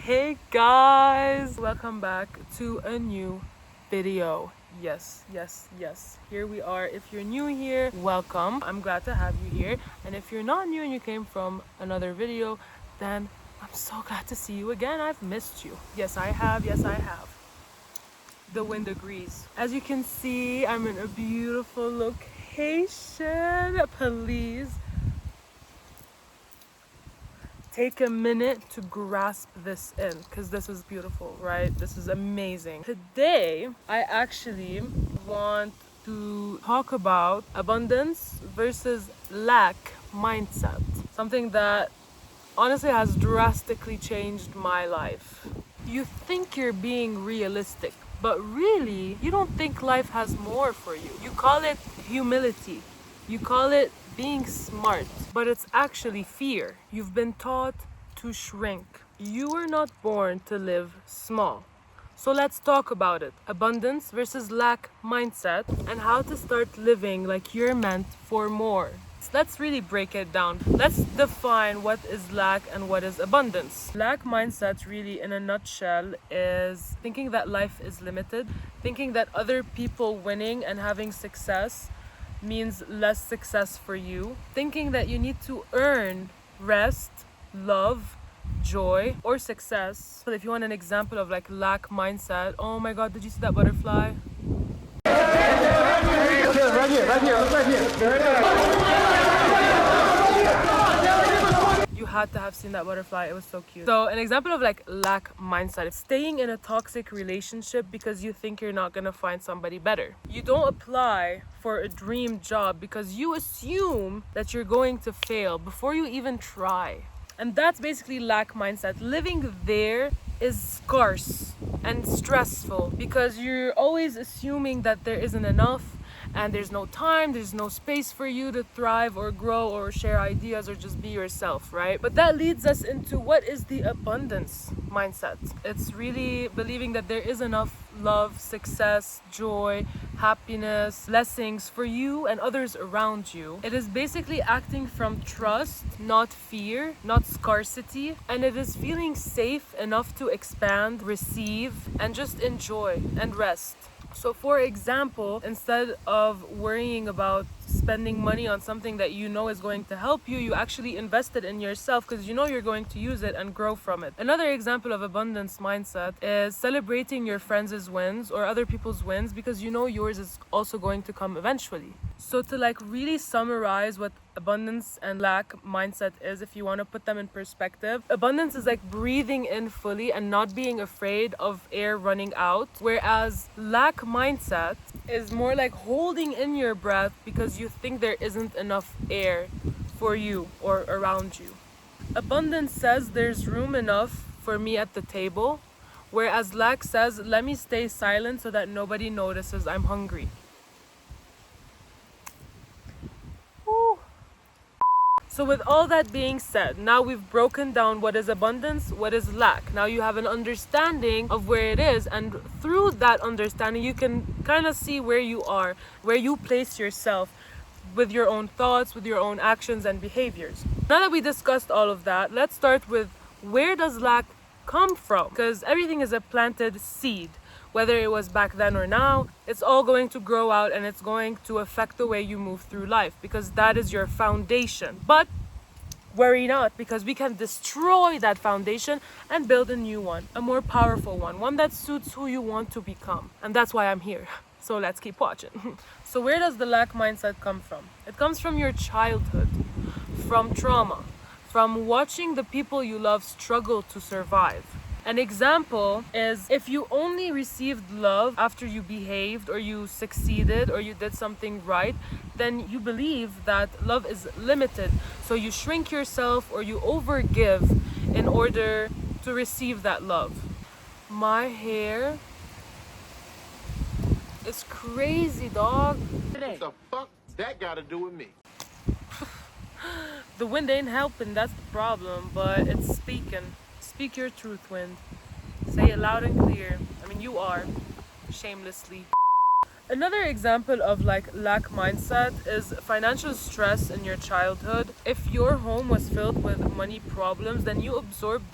Hey guys, welcome back to a new video. Yes, here we are. If you're new here, welcome. I'm glad to have you here. And if you're not new and you came from another video, then I'm so glad to see you again. I've missed you. Yes I have. The wind agrees. As you can see, I'm in a beautiful location. Please take a minute to grasp this in, because this is beautiful, right? This is amazing. Today I actually want to talk about abundance versus lack mindset, something that honestly has drastically changed my life. You think you're being realistic, but really you don't think life has more for you. You call it humility, you call it being smart, but it's actually fear. You've been taught to shrink. You were not born to live small. So let's talk about it. Abundance versus lack mindset, and how to start living like you're meant for more. Let's really break it down. Let's define what is lack and what is abundance. Lack mindset, really in a nutshell, is thinking that life is limited, thinking that other people winning and having success means less success for you, thinking that you need to earn rest, love, joy, or success. So if you want an example of like lack mindset, oh my god, did you see that butterfly? Right here. You had to have seen that butterfly. It was so cute. So an example of like lack mindset is staying in a toxic relationship because you think you're not gonna find somebody better. You don't apply for a dream job because you assume that you're going to fail before you even try. And that's basically lack mindset. Living there is scarce and stressful because you're always assuming that there isn't enough, and there's no time, there's no space for you to thrive or grow or share ideas or just be yourself, right? But that leads us into what is the abundance mindset. It's really believing that there is enough love, success, joy, happiness, blessings for you and others around you. It is basically acting from trust, not fear, not scarcity, and it is feeling safe enough to expand, receive, and just enjoy and rest. So for example, instead of worrying about spending money on something that you know is going to help you, you actually invested in yourself because you know you're going to use it and grow from it. Another example of abundance mindset is celebrating your friends' wins or other people's wins because you know yours is also going to come eventually. So to like really summarize what abundance and lack mindset is, if you want to put them in perspective, abundance is like breathing in fully and not being afraid of air running out, whereas lack mindset is more like holding in your breath because you think there isn't enough air for you or around you. Abundance says there's room enough for me at the table, whereas lack says let me stay silent so that nobody notices I'm hungry. So with all that being said, now we've broken down what is abundance, what is lack. Now you have an understanding of where it is, and through that understanding you can kind of see where you are, where you place yourself with your own thoughts, with your own actions and behaviors. Now that we discussed all of that, let's start with where does lack come from? Because everything is a planted seed. Whether it was back then or now, it's all going to grow out and it's going to affect the way you move through life because that is your foundation. But worry not, because we can destroy that foundation and build a new one, a more powerful one that suits who you want to become. And that's why I'm here. So let's keep watching. So where does the lack mindset come from? It comes from your childhood, from trauma, from watching the people you love struggle to survive. An example is if you only received love after you behaved or you succeeded or you did something right, then you believe that love is limited. So you shrink yourself or you overgive in order to receive that love. My hair is crazy, dog. What the fuck that got to do with me? The wind ain't helping, that's the problem, but it's speaking. Speak your truth, wind. Say it loud and clear. I mean, you are. Shamelessly. Another example of like lack mindset is financial stress in your childhood. If your home was filled with money problems, then you absorbed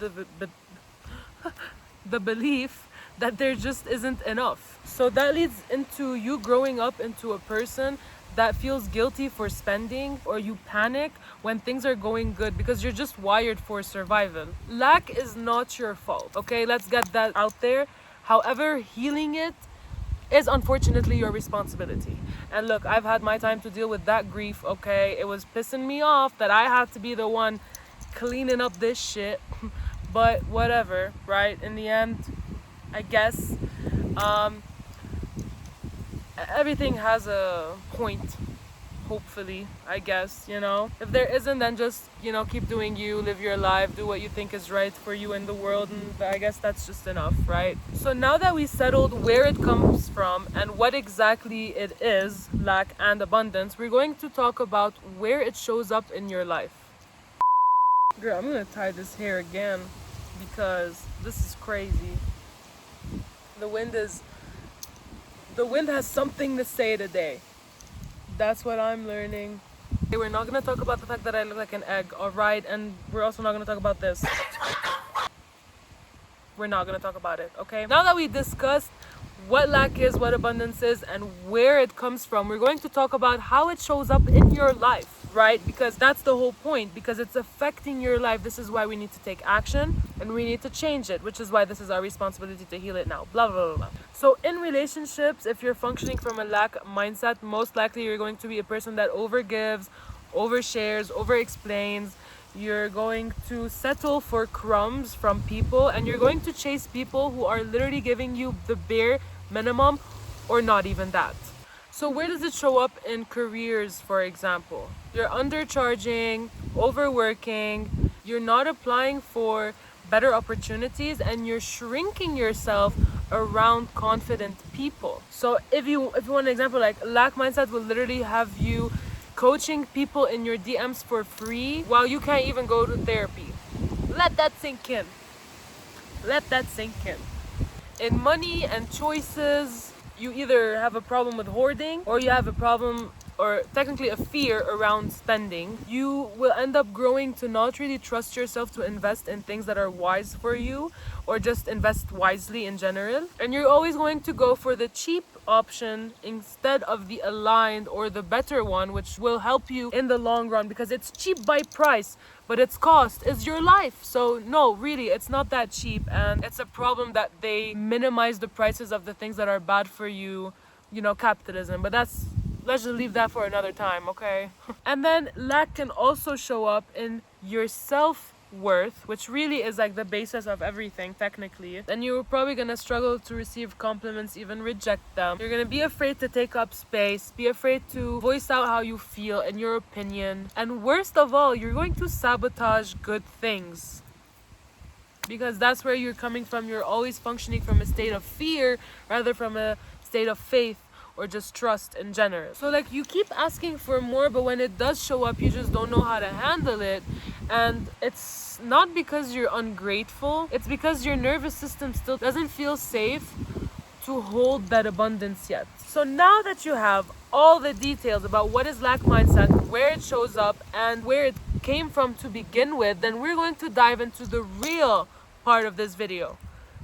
the belief that there just isn't enough. So that leads into you growing up into a person that feels guilty for spending, or you panic when things are going good because you're just wired for survival. Lack is not your fault, okay? Let's get that out there. However, healing it is unfortunately your responsibility. And look, I've had my time to deal with that grief, okay? It was pissing me off that I had to be the one cleaning up this shit. But whatever, right? In the end, I guess everything has a point, hopefully, I guess, you know. If there isn't, then just, you know, keep doing you, live your life, do what you think is right for you in the world, and I guess that's just enough, right? So now that we settled where it comes from and what exactly it is, lack and abundance, we're going to talk about where it shows up in your life. Girl, I'm gonna tie this hair again because this is crazy. The wind has something to say today. That's what I'm learning. Okay, we're not gonna talk about the fact that I look like an egg, alright? And we're also not gonna talk about this. We're not gonna talk about it, okay? Now that we discussed what lack is, what abundance is, and where it comes from, we're going to talk about how it shows up in your life, right? Because that's the whole point, because it's affecting your life. This is why we need to take action and we need to change it, which is why this is our responsibility to heal it now. Blah, blah, blah, blah. So in relationships, if you're functioning from a lack mindset, most likely you're going to be a person that overgives, overshares, overexplains. You're going to settle for crumbs from people, and you're going to chase people who are literally giving you the bare minimum or not even that. So where does it show up in careers, for example? You're undercharging, overworking, you're not applying for better opportunities, and you're shrinking yourself around confident people. So if you want an example, like lack mindset will literally have you coaching people in your DMs for free while you can't even go to therapy. Let that sink in. Let that sink in. In money and choices, you either have a problem with hoarding, or you have a problem, or technically a fear around spending. You will end up growing to not really trust yourself to invest in things that are wise for you, or just invest wisely in general. And you're always going to go for the cheap option instead of the aligned or the better one, which will help you in the long run, because it's cheap by price, but its cost is your life. So no, really, it's not that cheap, and it's a problem that they minimize the prices of the things that are bad for you, you know, capitalism. But let's just leave that for another time, okay? And then lack can also show up in your self-worth, which really is like the basis of everything technically. And you're probably gonna struggle to receive compliments, even reject them. You're gonna be afraid to take up space, be afraid to voice out how you feel and your opinion. And worst of all, you're going to sabotage good things, because that's where you're coming from. You're always functioning from a state of fear rather from a state of faith or just trust in general. So like you keep asking for more, but when it does show up, you just don't know how to handle it. And it's not because you're ungrateful, it's because your nervous system still doesn't feel safe to hold that abundance yet. So now that you have all the details about what is lack mindset, where it shows up, and where it came from to begin with, then we're going to dive into the real part of this video: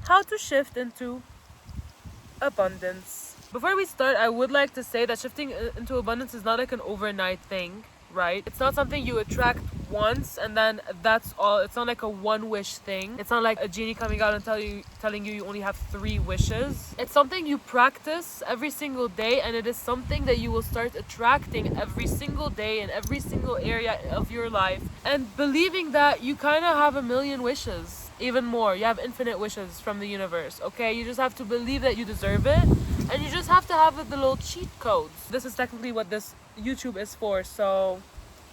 how to shift into abundance. Before we start, I would like to say that shifting into abundance is not like an overnight thing, right? It's not something you attract once and then that's all. It's not like a one wish thing. It's not like a genie coming out and telling you only have 3 wishes. It's something you practice every single day, and it is something that you will start attracting every single day in every single area of your life, and believing that you kind of have a million wishes, even more. You have infinite wishes from the universe, okay? You just have to believe that you deserve it, and you just have to have the little cheat codes. This is technically what this YouTube is for, so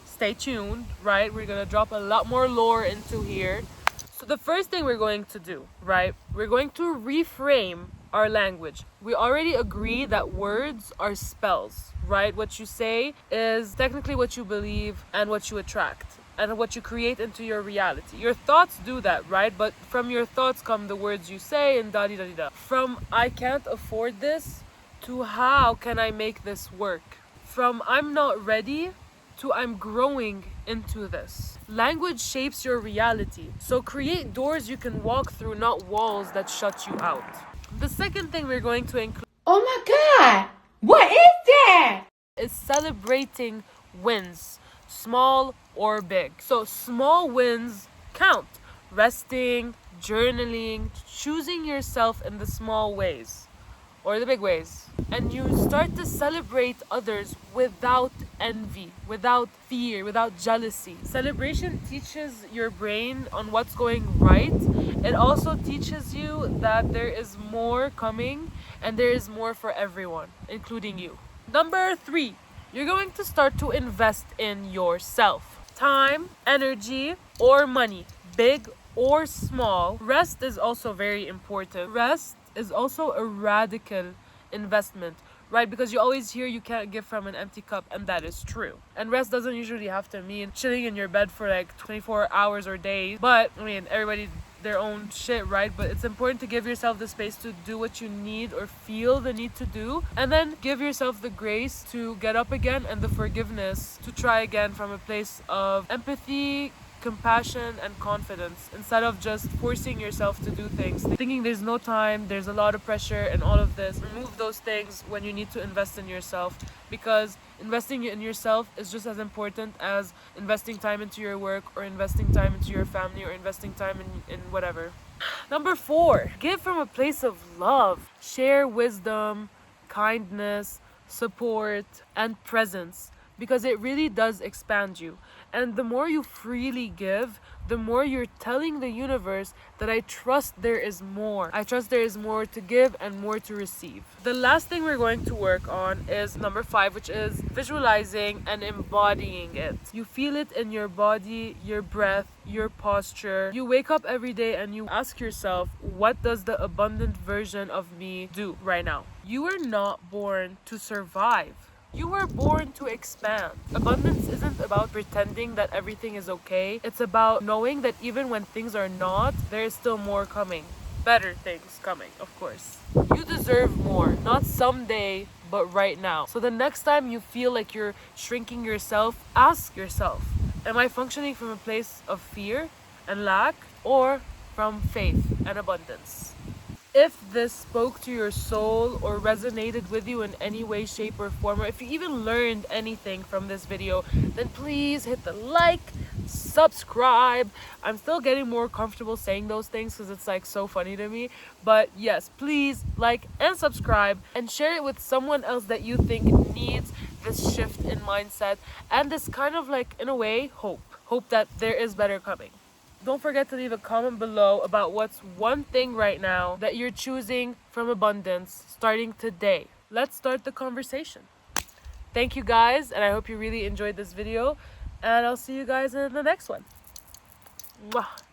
stay tuned, right? We're gonna drop a lot more lore into here. So the first thing we're going to do, right? We're going to reframe our language. We already agree that words are spells, right? What you say is technically what you believe and what you attract, and what you create into your reality. Your thoughts do that, right? But from your thoughts come the words you say, and da-di-da-di-da. From I can't afford this to how can I make this work? From I'm not ready to I'm growing into this. Language shapes your reality. So create doors you can walk through, not walls that shut you out. The second thing we're going to include Oh my God, what is that? is celebrating wins, small or big. So small wins count. Resting, journaling, choosing yourself in the small ways or the big ways. And you start to celebrate others without envy, without fear, without jealousy. Celebration teaches your brain on what's going right. It also teaches you that there is more coming and there is more for everyone, including you. Number 3, you're going to start to invest in yourself. Time, energy, or money, big or small. Rest is also very important. Rest is also a radical investment, right? Because you always hear you can't give from an empty cup, and that is true. And rest doesn't usually have to mean chilling in your bed for like 24 hours or days. But I mean, everybody their own shit, right? But it's important to give yourself the space to do what you need or feel the need to do, and then give yourself the grace to get up again and the forgiveness to try again from a place of empathy, compassion, and confidence, instead of just forcing yourself to do things, thinking there's no time, there's a lot of pressure and all of this. Remove those things when you need to invest in yourself, because investing in yourself is just as important as investing time into your work or investing time into your family or investing time in whatever. Number 4, give from a place of love. Share wisdom, kindness, support, and presence, because it really does expand you. And the more you freely give, the more you're telling the universe that I trust there is more. I trust there is more to give and more to receive. The last thing we're going to work on is number 5, which is visualizing and embodying it. You feel it in your body, your breath, your posture. You wake up every day and you ask yourself, what does the abundant version of me do right now? You were not born to survive. You were born to expand. Abundance isn't about pretending that everything is okay. It's about knowing that even when things are not, there is still more coming. Better things coming, of course. You deserve more, not someday, but right now. So the next time you feel like you're shrinking yourself, ask yourself, am I functioning from a place of fear and lack, or from faith and abundance? If this spoke to your soul or resonated with you in any way, shape, or form, or if you even learned anything from this video, then please hit the like, subscribe. I'm still getting more comfortable saying those things because it's like so funny to me. But yes, please like and subscribe and share it with someone else that you think needs this shift in mindset and this kind of like, in a way, hope that there is better coming. Don't forget to leave a comment below about what's one thing right now that you're choosing from abundance starting today. Let's start the conversation. Thank you guys, and I hope you really enjoyed this video, and I'll see you guys in the next one. Mwah.